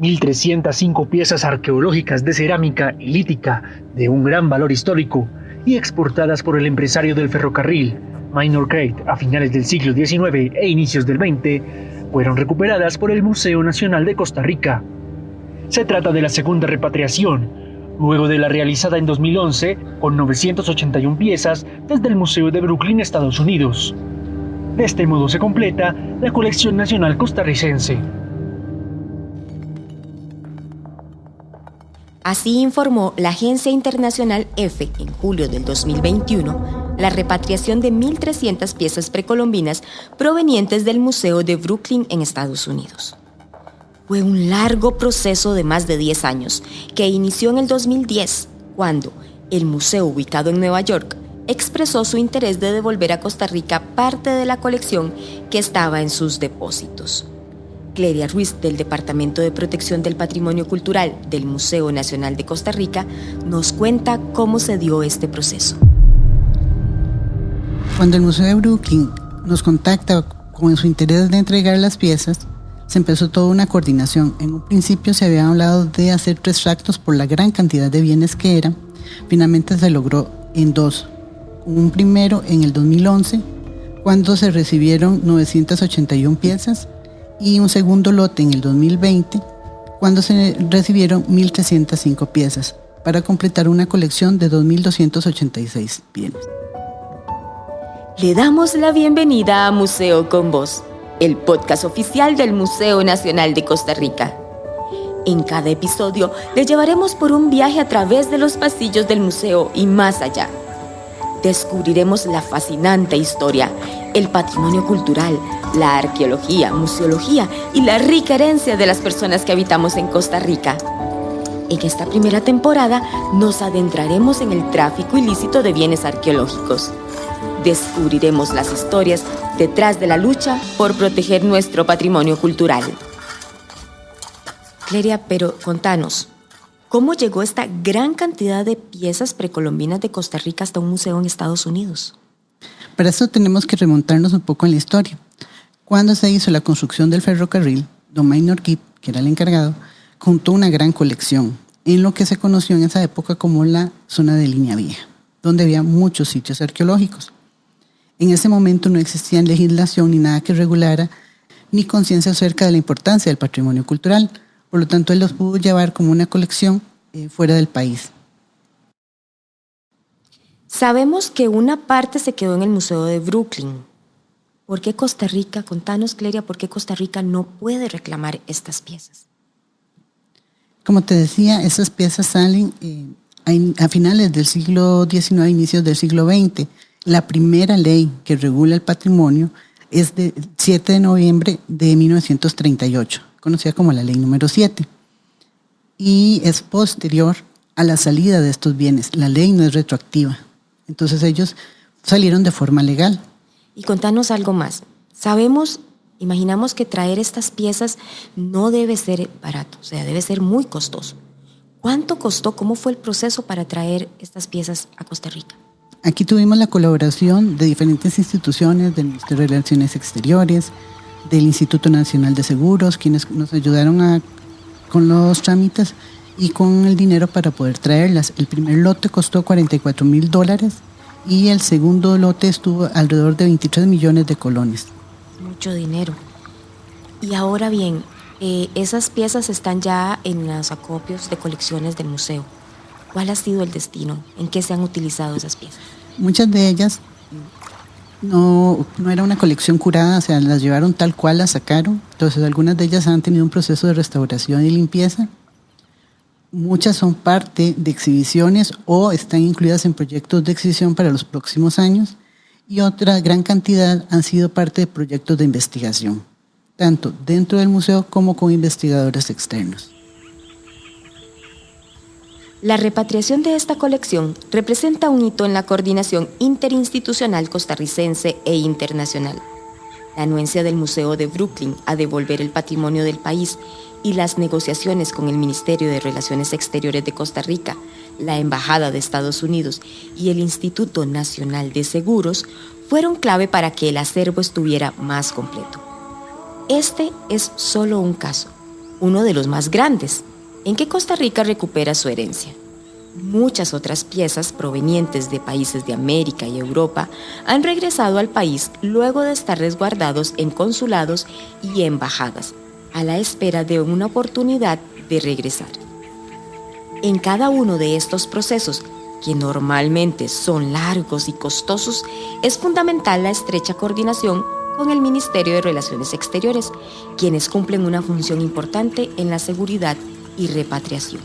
1.305 piezas arqueológicas de cerámica y lítica de un gran valor histórico y exportadas por el empresario del ferrocarril, Minor Crate, a finales del siglo XIX e inicios del XX, fueron recuperadas por el Museo Nacional de Costa Rica. Se trata de la segunda repatriación, luego de la realizada en 2011 con 981 piezas desde el Museo de Brooklyn, Estados Unidos. De este modo se completa la colección nacional costarricense. Así informó la agencia internacional EFE en julio del 2021 la repatriación de 1.300 piezas precolombinas provenientes del Museo de Brooklyn en Estados Unidos. Fue un largo proceso de más de 10 años que inició en el 2010, cuando el museo ubicado en Nueva York expresó su interés de devolver a Costa Rica parte de la colección que estaba en sus depósitos. Cleria Ruiz, del Departamento de Protección del Patrimonio Cultural del Museo Nacional de Costa Rica, nos cuenta cómo se dio este proceso. Cuando el Museo de Brooklyn nos contacta con su interés de entregar las piezas, se empezó toda una coordinación. En un principio se había hablado de hacer 3 tractos por la gran cantidad de bienes que eran. Finalmente se logró en 2. Un primero en el 2011, cuando se recibieron 981 piezas, y un segundo lote en el 2020, cuando se recibieron 1.305 piezas, para completar una colección de 2.286 bienes. Le damos la bienvenida a Museo con Voz, el podcast oficial del Museo Nacional de Costa Rica. En cada episodio le llevaremos por un viaje a través de los pasillos del museo y más allá. Descubriremos la fascinante historia, el patrimonio cultural, la arqueología, museología y la rica herencia de las personas que habitamos en Costa Rica. En esta primera temporada nos adentraremos en el tráfico ilícito de bienes arqueológicos. Descubriremos las historias detrás de la lucha por proteger nuestro patrimonio cultural. Cleria, pero contanos, ¿cómo llegó esta gran cantidad de piezas precolombinas de Costa Rica hasta un museo en Estados Unidos? Para eso tenemos que remontarnos un poco en la historia. Cuando se hizo la construcción del ferrocarril, don Minor Crate, que era el encargado, juntó una gran colección en lo que se conoció en esa época como la zona de Línea Vieja, donde había muchos sitios arqueológicos. En ese momento no existía legislación ni nada que regulara, ni conciencia acerca de la importancia del patrimonio cultural. Por lo tanto, él los pudo llevar como una colección fuera del país. Sabemos que una parte se quedó en el Museo de Brooklyn. ¿Por qué Costa Rica? Contanos, Cleria, ¿por qué Costa Rica no puede reclamar estas piezas? Como te decía, esas piezas salen a finales del siglo XIX, inicios del siglo XX. La primera ley que regula el patrimonio es del 7 de noviembre de 1938, conocida como la ley número 7. Y es posterior a la salida de estos bienes. La ley no es retroactiva. Entonces ellos salieron de forma legal. Y contanos algo más. Imaginamos que traer estas piezas no debe ser barato, o sea, debe ser muy costoso. ¿Cuánto costó? ¿Cómo fue el proceso para traer estas piezas a Costa Rica? Aquí tuvimos la colaboración de diferentes instituciones, del Ministerio de Relaciones Exteriores, del Instituto Nacional de Seguros, quienes nos ayudaron con los trámites y con el dinero para poder traerlas. El primer lote costó $44,000 y el segundo lote estuvo alrededor de 23 millones de colones. Mucho dinero. Y ahora bien, esas piezas están ya en los acopios de colecciones del museo. ¿Cuál ha sido el destino? ¿En qué se han utilizado esas piezas? Muchas de ellas no era una colección curada, o sea, las llevaron tal cual, las sacaron. Entonces, algunas de ellas han tenido un proceso de restauración y limpieza. Muchas son parte de exhibiciones o están incluidas en proyectos de exhibición para los próximos años. Y otra gran cantidad han sido parte de proyectos de investigación, tanto dentro del museo como con investigadores externos. La repatriación de esta colección representa un hito en la coordinación interinstitucional costarricense e internacional. La anuencia del Museo de Brooklyn a devolver el patrimonio del país y las negociaciones con el Ministerio de Relaciones Exteriores de Costa Rica, la Embajada de Estados Unidos y el Instituto Nacional de Seguros fueron clave para que el acervo estuviera más completo. Este es solo un caso. uno de los más grandes, en que Costa Rica recupera su herencia. Muchas otras piezas provenientes de países de América y Europa han regresado al país luego de estar resguardados en consulados y embajadas, a la espera de una oportunidad de regresar. En cada uno de estos procesos, que normalmente son largos y costosos, es fundamental la estrecha coordinación con el Ministerio de Relaciones Exteriores, quienes cumplen una función importante en la seguridad y repatriación.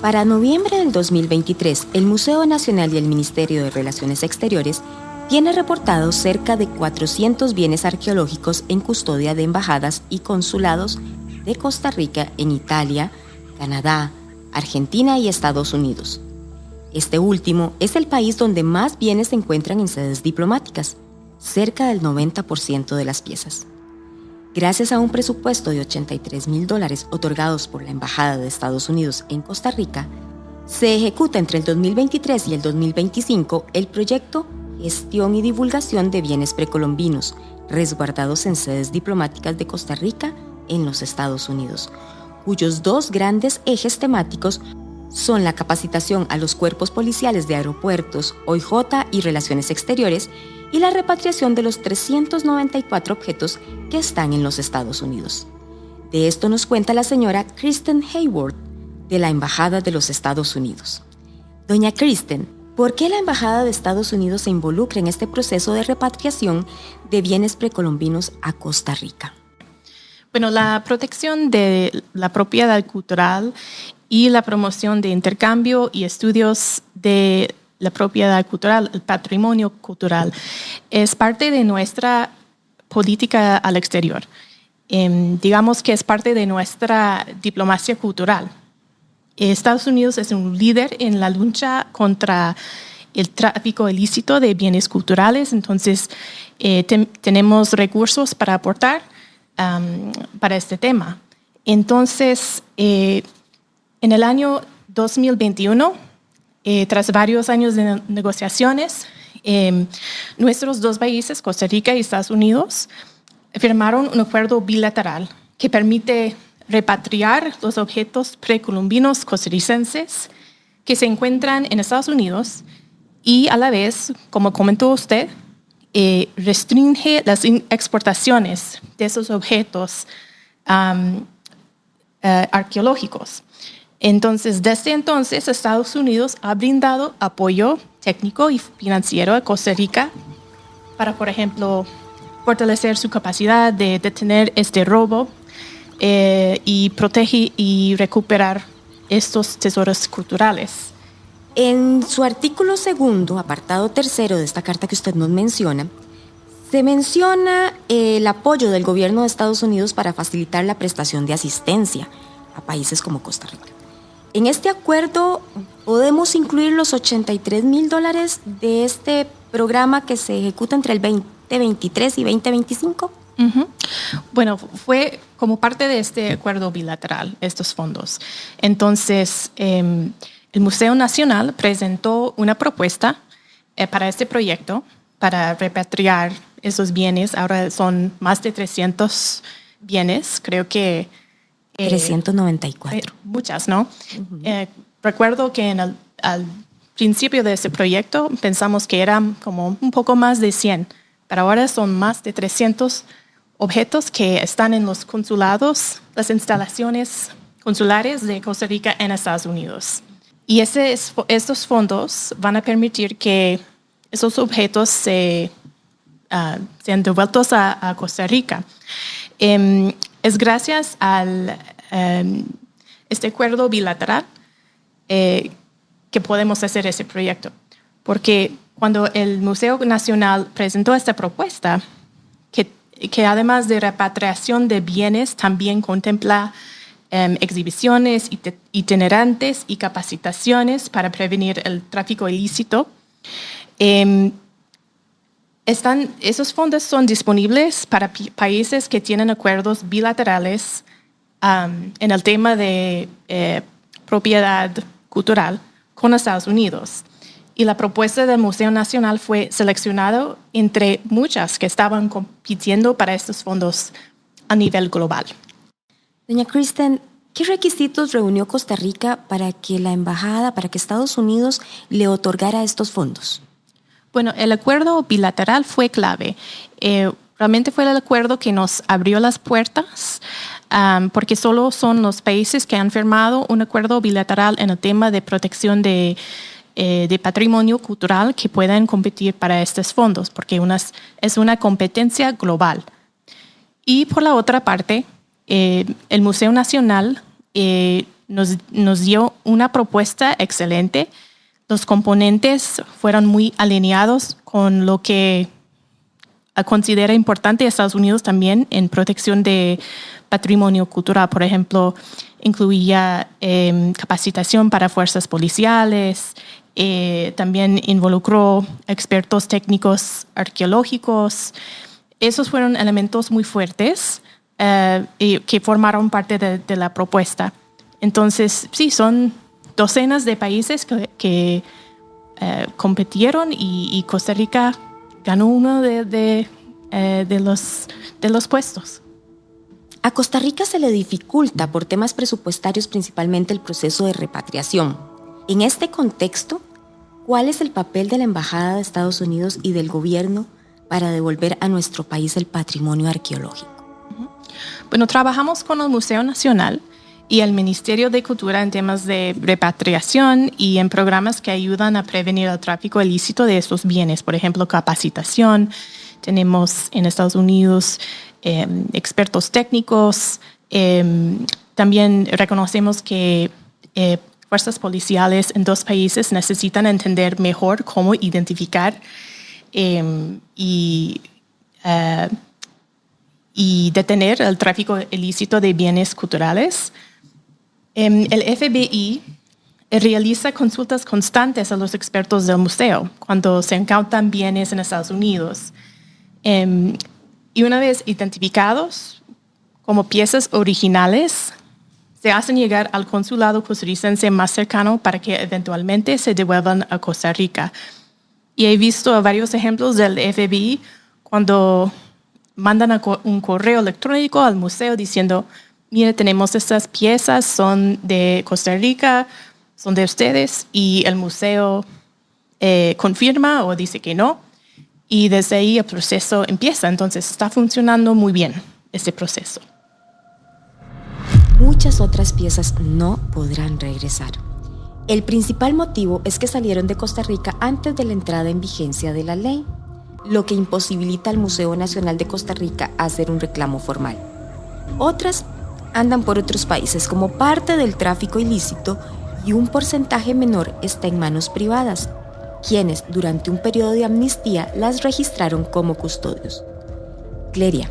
Para noviembre del 2023, el Museo Nacional y el Ministerio de Relaciones Exteriores tiene reportados cerca de 400 bienes arqueológicos en custodia de embajadas y consulados de Costa Rica en Italia, Canadá, Argentina y Estados Unidos. Este último es el país donde más bienes se encuentran en sedes diplomáticas, cerca del 90% de las piezas. Gracias a un presupuesto de $83,000 otorgados por la Embajada de Estados Unidos en Costa Rica, se ejecuta entre el 2023 y el 2025 el proyecto Gestión y Divulgación de Bienes Precolombinos, resguardados en sedes diplomáticas de Costa Rica en los Estados Unidos, cuyos dos grandes ejes temáticos son la capacitación a los cuerpos policiales de aeropuertos, OIJ y Relaciones Exteriores, y la repatriación de los 394 objetos que están en los Estados Unidos. De esto nos cuenta la señora Kristen Hayward, de la Embajada de los Estados Unidos. Doña Kristen, ¿por qué la Embajada de Estados Unidos se involucra en este proceso de repatriación de bienes precolombinos a Costa Rica? Bueno, la protección de la propiedad cultural y la promoción de intercambio y estudios de la propiedad cultural, el patrimonio cultural, es parte de nuestra política al exterior. Digamos que es parte de nuestra diplomacia cultural. Estados Unidos es un líder en la lucha contra el tráfico ilícito de bienes culturales, entonces tenemos recursos para aportar para este tema. Entonces, en el año 2021, tras varios años de negociaciones, nuestros dos países, Costa Rica y Estados Unidos, firmaron un acuerdo bilateral que permite repatriar los objetos precolombinos costarricenses que se encuentran en Estados Unidos y a la vez, como comentó usted, restringe las exportaciones de esos objetos arqueológicos. Entonces, desde entonces, Estados Unidos ha brindado apoyo técnico y financiero a Costa Rica para, por ejemplo, fortalecer su capacidad de detener este robo y proteger y recuperar estos tesoros culturales. En su artículo 2, apartado 3 de esta carta que usted nos menciona, se menciona el apoyo del gobierno de Estados Unidos para facilitar la prestación de asistencia a países como Costa Rica. En este acuerdo, ¿podemos incluir los $83,000 de este programa que se ejecuta entre el 2023 y 2025? Uh-huh. Bueno, fue como parte de este acuerdo bilateral, estos fondos. Entonces, el Museo Nacional presentó una propuesta para este proyecto, para repatriar esos bienes. Ahora son más de 300 bienes, creo que 394. Muchas, ¿no? Uh-huh. Recuerdo que al principio de ese proyecto pensamos que eran como un poco más de 100, pero ahora son más de 300 objetos que están en los consulados, las instalaciones consulares de Costa Rica en Estados Unidos. Y estos fondos van a permitir que esos objetos sean devueltos a Costa Rica. Es gracias al este acuerdo bilateral que podemos hacer ese proyecto. Porque cuando el Museo Nacional presentó esta propuesta, que además de repatriación de bienes, también contempla exhibiciones itinerantes y capacitaciones para prevenir el tráfico ilícito, esos fondos son disponibles para países que tienen acuerdos bilaterales en el tema de propiedad cultural con Estados Unidos. y la propuesta del Museo Nacional fue seleccionada entre muchas que estaban compitiendo para estos fondos a nivel global. Doña Kristen, ¿qué requisitos reunió Costa Rica para que la embajada, para que Estados Unidos le otorgara estos fondos? Bueno, el acuerdo bilateral fue clave. Realmente fue el acuerdo que nos abrió las puertas, porque solo son los países que han firmado un acuerdo bilateral en el tema de protección de patrimonio cultural que puedan competir para estos fondos, porque es una competencia global. Y por la otra parte, el Museo Nacional nos dio una propuesta excelente. Los componentes fueron muy alineados con lo que considera importante Estados Unidos también en protección de patrimonio cultural. Por ejemplo, incluía capacitación para fuerzas policiales, también involucró expertos técnicos arqueológicos. Esos fueron elementos muy fuertes que formaron parte de la propuesta. Entonces, sí, son docenas de países que compitieron y Costa Rica ganó uno de los puestos. A Costa Rica se le dificulta por temas presupuestarios principalmente el proceso de repatriación. En este contexto, ¿cuál es el papel de la Embajada de Estados Unidos y del gobierno para devolver a nuestro país el patrimonio arqueológico? Bueno, trabajamos con el Museo Nacional y el Ministerio de Cultura en temas de repatriación y en programas que ayudan a prevenir el tráfico ilícito de estos bienes. Por ejemplo, capacitación. Tenemos en Estados Unidos expertos técnicos. También reconocemos que fuerzas policiales en dos países necesitan entender mejor cómo identificar y detener el tráfico ilícito de bienes culturales. El FBI realiza consultas constantes a los expertos del museo cuando se incautan bienes en Estados Unidos. Y una vez identificados como piezas originales, se hacen llegar al consulado costarricense más cercano para que eventualmente se devuelvan a Costa Rica. Y he visto varios ejemplos del FBI cuando mandan un correo electrónico al museo diciendo: mire, tenemos estas piezas, son de Costa Rica, son de ustedes, y el museo confirma o dice que no, y desde ahí el proceso empieza. Entonces está funcionando muy bien este proceso. Muchas otras piezas no podrán regresar. El principal motivo es que salieron de Costa Rica antes de la entrada en vigencia de la ley, lo que imposibilita al Museo Nacional de Costa Rica hacer un reclamo formal. Otras andan por otros países como parte del tráfico ilícito y un porcentaje menor está en manos privadas, quienes durante un periodo de amnistía las registraron como custodios. Cleria,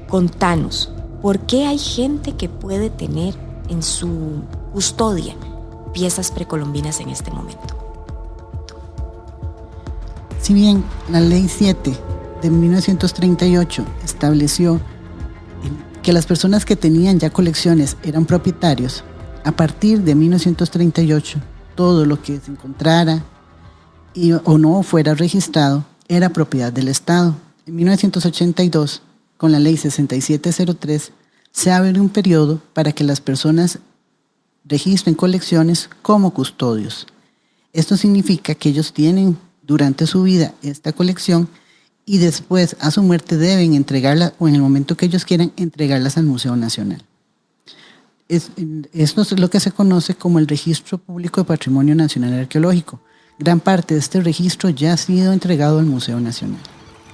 contanos, ¿por qué hay gente que puede tener en su custodia piezas precolombinas en este momento? Si bien la Ley 7 de 1938 estableció que las personas que tenían ya colecciones eran propietarios, a partir de 1938 todo lo que se encontrara o no fuera registrado era propiedad del Estado. En 1982, con la Ley 6703, se abre un periodo para que las personas registren colecciones como custodios. Esto significa que ellos tienen durante su vida esta colección y después a su muerte deben entregarla, o en el momento que ellos quieran, entregarlas al Museo Nacional. Esto es lo que se conoce como el Registro Público de Patrimonio Nacional Arqueológico. Gran parte de este registro ya ha sido entregado al Museo Nacional.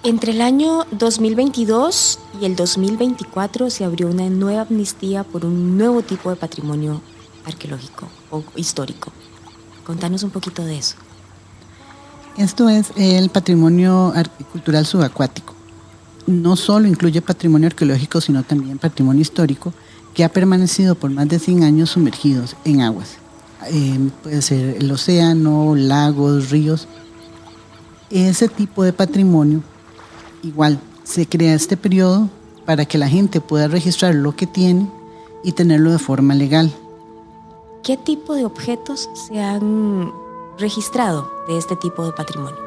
Entre el año 2022 y el 2024 se abrió una nueva amnistía por un nuevo tipo de patrimonio arqueológico o histórico. Contanos un poquito de eso. Esto es el patrimonio cultural subacuático. No solo incluye patrimonio arqueológico, sino también patrimonio histórico que ha permanecido por más de 100 años sumergidos en aguas. Puede ser el océano, lagos, ríos. Ese tipo de patrimonio, igual, se crea este periodo para que la gente pueda registrar lo que tiene y tenerlo de forma legal. ¿Qué tipo de objetos se han registrado de este tipo de patrimonio?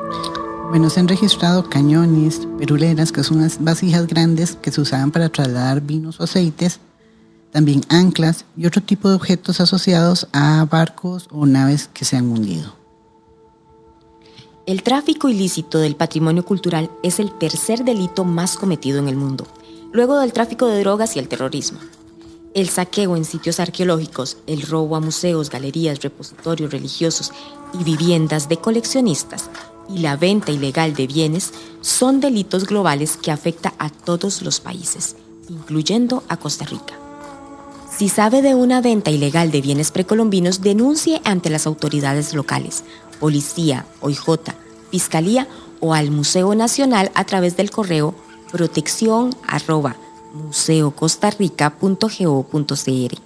Bueno, se han registrado cañones, peruleras, que son unas vasijas grandes que se usaban para trasladar vinos o aceites, también anclas y otro tipo de objetos asociados a barcos o naves que se han hundido. El tráfico ilícito del patrimonio cultural es el tercer delito más cometido en el mundo, luego del tráfico de drogas y el terrorismo. El saqueo en sitios arqueológicos, el robo a museos, galerías, repositorios religiosos y viviendas de coleccionistas y la venta ilegal de bienes son delitos globales que afectan a todos los países, incluyendo a Costa Rica. Si sabe de una venta ilegal de bienes precolombinos, denuncie ante las autoridades locales, policía, OIJ, fiscalía o al Museo Nacional a través del correo proteccion@museocostarrica.go.cr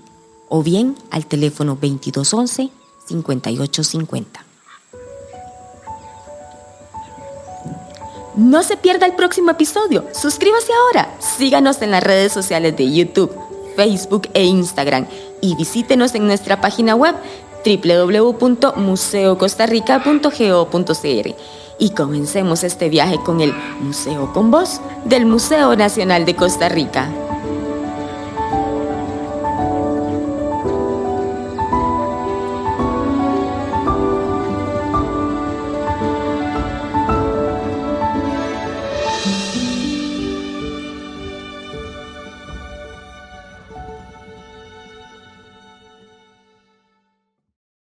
o bien al teléfono 2211-5850. No se pierda el próximo episodio. Suscríbase ahora. Síganos en las redes sociales de YouTube, Facebook e Instagram y visítenos en nuestra página web www.museocostarrica.go.cr y comencemos este viaje con el Museo con Voz del Museo Nacional de Costa Rica.